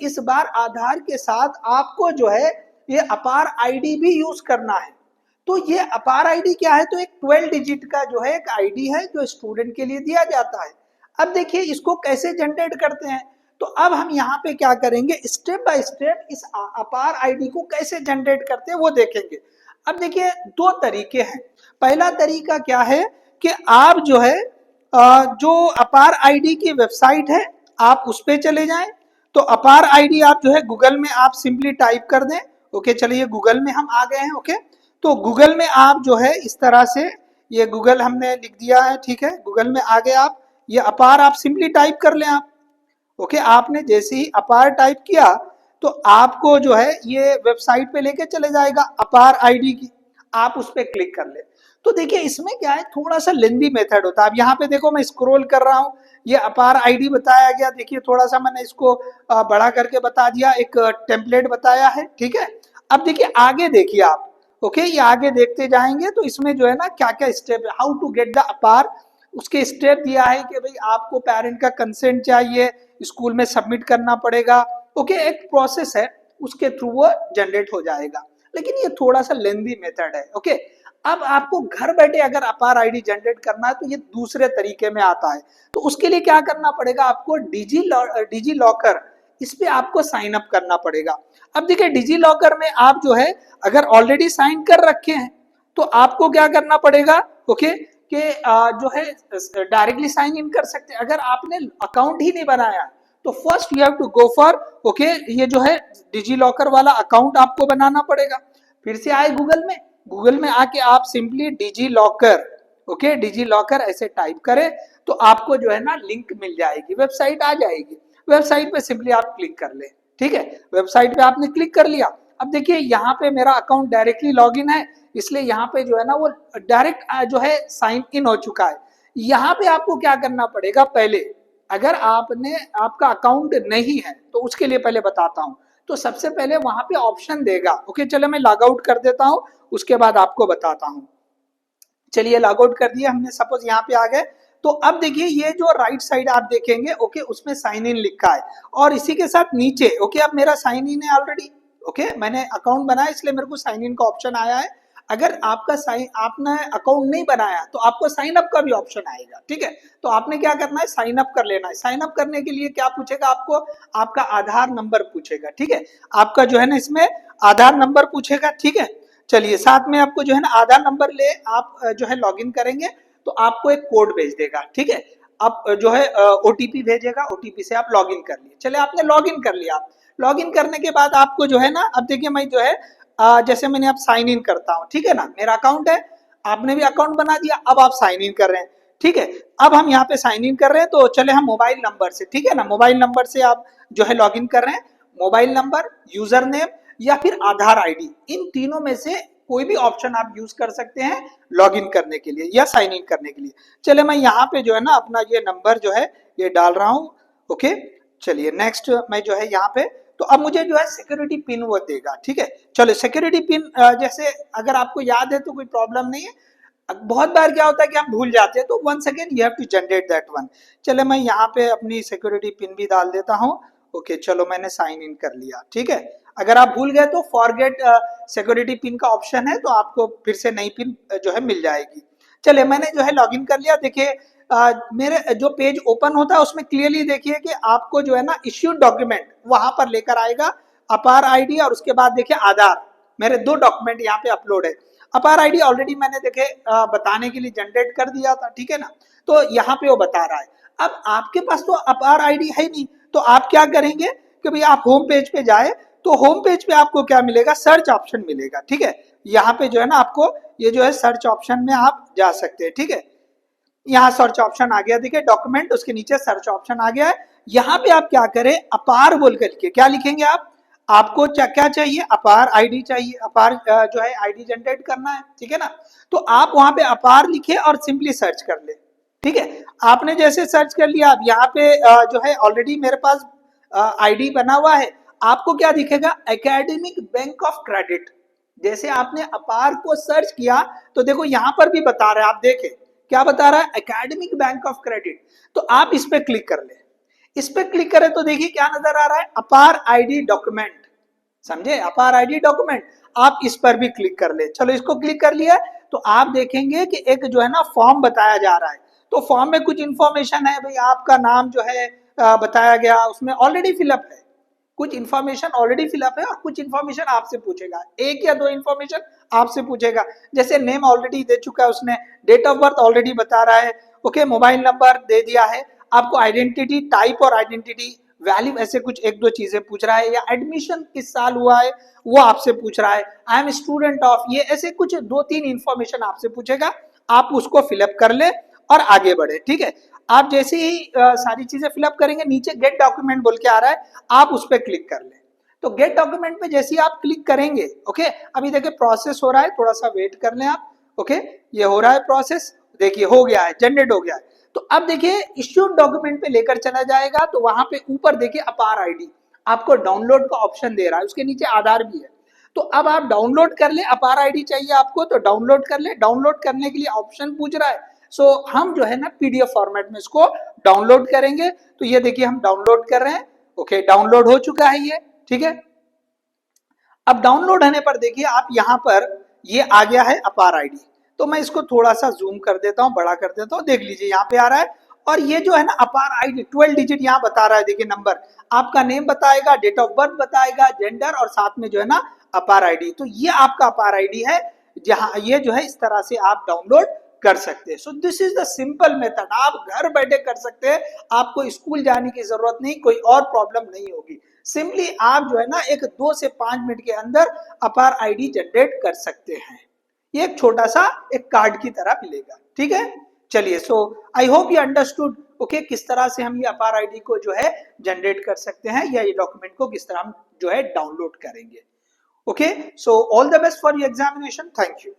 इस बार आधार के साथ आपको जो है ये अपार आईडी भी यूज करना है। तो ये अपार आईडी क्या है, तो एक 12 डिजिट का जो है एक आईडी है जो स्टूडेंट के लिए दिया जाता है। अब देखिए इसको कैसे जनरेट करते हैं, तो अब हम यहाँ पे क्या करेंगे, स्टेप बाय स्टेप इस अपार आईडी को कैसे जनरेट करते हैं वो देखेंगे। अब देखिए दो तरीके हैं। पहला तरीका क्या है कि आप जो है जो अपार आईडी की वेबसाइट है आप उस पे चले जाएं। तो अपार आईडी आप जो है गूगल में आप सिंपली टाइप कर दें। ओके चलिए गूगल में हम आ गए हैं। ओके तो गूगल में आप जो है इस तरह से, ये गूगल हमने लिख दिया है, ठीक है, गूगल में आ गए आप, ये अपार आप सिंपली टाइप कर लें आप। ओके आपने जैसे ही अपार टाइप किया तो आपको जो है ये वेबसाइट पे लेके चले जाएगा अपार आईडी की, आप उस पर क्लिक कर ले। तो देखिए इसमें क्या है, थोड़ा सा लेंदी मेथड होता है। अब यहाँ पे देखो मैं स्क्रॉल कर रहा हूँ, ये अपार आईडी बताया गया, देखिए थोड़ा सा मैंने इसको बड़ा करके बता दिया, एक टेम्पलेट बताया है, ठीक है। अब देखिए आगे देखिए आप, ओके ये आगे देखते जाएंगे तो इसमें जो है ना क्या क्या स्टेप है, हाउ टू गेट द अपार, उसके स्टेप दिया है कि भाई आपको पेरेंट का कंसेंट चाहिए, स्कूल में सबमिट करना पड़ेगा। ओके एक प्रोसेस है, उसके थ्रू वो जनरेट हो जाएगा, लेकिन ये थोड़ा सा लेंदी मेथड है। ओके अब आपको घर बैठे अगर अपार आईडी जनरेट करना है तो ये दूसरे तरीके में आता है। तो उसके लिए क्या करना पड़ेगा, आपको डिजी लॉकर, इस पे आपको साइन अप करना पड़ेगा। अब देखिए डिजी लॉकर में आप जो है अगर ऑलरेडी साइन कर रखे हैं तो आपको क्या करना पड़ेगा, ओके कि जो है डायरेक्टली साइन इन कर सकते हैं। अगर आपने अकाउंट ही नहीं बनाया तो first you have to go for, okay ये जो है डिजी लॉकर वाला अकाउंट आपको बनाना पड़ेगा। फिर से आए गूगल में आके आप simply digi locker, okay digi locker ऐसे टाइप करें तो आपको जो है ना लिंक मिल जाएगी, वेबसाइट आ जाएगी। वेबसाइट पे सिंपली आप क्लिक कर ले, ठीक है, वेबसाइट पे आपने क्लिक कर लिया। अब देखिए यहाँ पे मेरा अकाउंट डायरेक्टली लॉगिन है, इसलिए यहाँ पे जो है ना वो डायरेक्ट जो है साइन इन हो चुका है। यहाँ पे आपको क्या करना पड़ेगा, पहले अगर आपका अकाउंट नहीं है तो उसके लिए पहले बताता हूँ। तो सबसे पहले वहां पे ऑप्शन देगा, ओके चलो मैं लॉग आउट कर देता हूँ, उसके बाद आपको बताता हूँ। चलिए लॉग आउट कर दिया हमने, सपोज यहाँ पे आ गए। तो अब देखिए ये जो राइट साइड आप देखेंगे, ओके उसमें साइन इन लिखा है और इसी के साथ नीचे, ओके अब मेरा साइन इन है ऑलरेडी, ओके मैंने अकाउंट बनाया इसलिए मेरे को साइन इन का ऑप्शन आया है। अगर आपने अकाउंट नहीं बनाया तो आपको साइन अप का भी ऑप्शन आएगा, ठीक है। तो आपने क्या करना है, साइन अप कर लेना है। साइन अप करने के लिए क्या पूछेगा आपको, आपका आधार नंबर पूछेगा, ठीक है, आपका जो है ना इसमें आधार नंबर पूछेगा, ठीक है। चलिए साथ में आपको जो है ना आधार नंबर ले आप जो है लॉगिन करेंगे तो आपको एक कोड भेज देगा, ठीक है। अब जो है ओटीपी भेजेगा, ओटीपी से आप लॉगिन कर लिए। चले आपने लॉगिन कर लिया, लॉगिन करने के बाद आपको जो है ना, अब देखिए मैं जो है जैसे मैंने आप साइन इन करता हूँ, ठीक है ना, मेरा अकाउंट है, आपने भी अकाउंट बना दिया, अब आप साइन इन कर रहे हैं, ठीक है। अब हम यहाँ पे साइन इन कर रहे हैं तो चले हम मोबाइल नंबर से, ठीक है ना, मोबाइल नंबर से आप जो है लॉगिन कर रहे हैं। मोबाइल नंबर, यूजर नेम या फिर आधार आईडी, इन तीनों में से कोई भी ऑप्शन आप यूज कर सकते हैं लॉगिन करने के लिए या साइन इन करने के लिए। चले मैं यहाँ पे जो है ना अपना ये नंबर जो है ये डाल रहा हूँ, ओके चलिए नेक्स्ट मैं जो है यहाँ पे, तो अब मुझे जो है सिक्योरिटी पिन वो देगा, ठीक है। चलो सिक्योरिटी पिन जैसे अगर आपको याद है तो कोई प्रॉब्लम नहीं है, बहुत बार क्या होता है कि हम भूल जाते हैं, तो once again you have to generate that one. चले मैं यहाँ पे अपनी सिक्योरिटी पिन भी डाल देता हूँ, ओके चलो मैंने साइन इन कर लिया, ठीक है। अगर आप भूल गए तो फॉरगेट सिक्योरिटी पिन का ऑप्शन है, तो आपको फिर से नई पिन जो है मिल जाएगी। चलिए मैंने जो है लॉगिन कर लिया। देखिए मेरे जो पेज ओपन होता है उसमें क्लियरली देखिए कि आपको जो है ना इश्यूड डॉक्यूमेंट वहां पर लेकर आएगा, अपार आईडी और उसके बाद देखिए आधार, मेरे दो डॉक्यूमेंट यहाँ पे अपलोड है। अपार आईडी ऑलरेडी मैंने देखे बताने के लिए जनरेट कर दिया था, ठीक है ना, तो यहाँ पे वो बता रहा है। अब आपके पास तो अपार आईडी है नहीं, तो आप क्या करेंगे कि भाई आप होम पेज पे जाए, तो होम पेज पे आपको क्या मिलेगा, सर्च ऑप्शन मिलेगा, ठीक है। यहाँ पे जो है ना आपको ये जो है सर्च ऑप्शन में आप जा सकते हैं, ठीक है। यहाँ सर्च ऑप्शन आ गया, देखिए डॉक्यूमेंट, उसके नीचे सर्च ऑप्शन आ गया है। यहाँ पे आप क्या करें, अपार बोल करके क्या लिखेंगे आप, आपको क्या चाहिए, अपार आईडी चाहिए, अपार जो है आईडी जनरेट करना है, ठीक है ना। तो आप वहां पे अपार लिखे और सिंपली सर्च कर ले, ठीक है। आपने जैसे सर्च कर लिया, अब यहाँ पे जो है ऑलरेडी मेरे पास आईडी बना हुआ है। आपको क्या दिखेगा, एकेडमिक बैंक ऑफ क्रेडिट। जैसे आपने अपार को सर्च किया तो देखो यहाँ पर भी बता रहा है, आप देखें क्या बता रहा है, एकेडमिक बैंक ऑफ क्रेडिट। तो आप इस पे क्लिक कर ले। इस पे क्लिक करें तो देखिए क्या नजर आ रहा है, अपार आईडी डॉक्यूमेंट, समझे, अपार आईडी डॉक्यूमेंट। आप इस पर भी क्लिक कर ले। चलो इसको क्लिक कर लिया तो आप देखेंगे कि एक जो है ना फॉर्म बताया जा रहा है। तो फॉर्म में कुछ इंफॉर्मेशन है भाई, आपका नाम जो है बताया गया, उसमें ऑलरेडी फिलअप है, कुछ इन्फॉर्मेशन ऑलरेडी फिलअप है और कुछ इन्फॉर्मेशन आपसे पूछेगा, एक या दो इन्फॉर्मेशन आपसे पूछेगा। जैसे नेम ऑलरेडी दे चुका है उसने, डेट ऑफ बर्थ ऑलरेडी बता रहा है, ओके, मोबाइल नंबर दे दिया है, आपको आइडेंटिटी टाइप और आइडेंटिटी वैल्यू ऐसे कुछ एक दो चीजें पूछ रहा है, या एडमिशन किस साल हुआ है वो आपसे पूछ रहा है, आई एम स्टूडेंट ऑफ, ये ऐसे कुछ दो तीन इंफॉर्मेशन आपसे पूछेगा, आप उसको फिलअप कर ले और आगे बढ़े। ठीक है, आप जैसे ही सारी चीजें फिलअप करेंगे, नीचे गेट डॉक्यूमेंट बोल के आ रहा है, आप उस पर क्लिक कर ले। तो गेट डॉक्यूमेंट पे जैसे ही आप क्लिक करेंगे, ओके, अभी देखिए प्रोसेस हो रहा है, थोड़ा सा वेट कर लें आप, ओके, ये हो रहा है प्रोसेस, देखिए हो गया है, जनरेट हो गया है। तो अब देखिए इश्यूड डॉक्यूमेंट पे लेकर चला जाएगा, तो वहां पे ऊपर देखिए अपार आईडी आपको डाउनलोड का ऑप्शन दे रहा है, उसके नीचे आधार भी है। तो अब आप डाउनलोड कर ले, अपार आईडी चाहिए आपको तो डाउनलोड कर ले। डाउनलोड करने के लिए ऑप्शन पूछ रहा है, सो हम जो है ना पीडीएफ फॉर्मेट में इसको डाउनलोड करेंगे। तो ये देखिए हम डाउनलोड कर रहे हैं, ओके, डाउनलोड हो चुका है ये, ठीक है। अब डाउनलोड होने पर देखिए आप यहाँ पर ये आ गया है अपार आईडी। तो मैं इसको थोड़ा सा जूम कर देता हूँ, बड़ा कर देता हूँ, देख लीजिए यहाँ पे आ रहा है। और ये जो है ना अपार आईडी 12 डिजिट यहाँ बता रहा है, देखिए नंबर, आपका नेम बताएगा, डेट ऑफ बर्थ बताएगा, जेंडर, और साथ में जो है ना अपार आईडी। तो ये आपका अपार आईडी है, जहाँ ये जो है इस तरह से आप डाउनलोड कर सकते हैं। So this is the simple method, आप घर बैठे कर सकते हैं, आपको स्कूल जाने की जरूरत नहीं, कोई और प्रॉब्लम नहीं होगी। सिंपली आप जो है ना एक 2 से 5 मिनट के अंदर अपार आईडी जनरेट कर सकते हैं। ये एक छोटा सा एक कार्ड की तरह मिलेगा, ठीक है। चलिए, so I hope you understood, okay, किस तरह से हम ये अपार आईडी को जो है जनरेट कर सकते हैं, या ये डॉक्यूमेंट को किस तरह हम जो है डाउनलोड करेंगे। Okay, so all the best for your examination, thank you.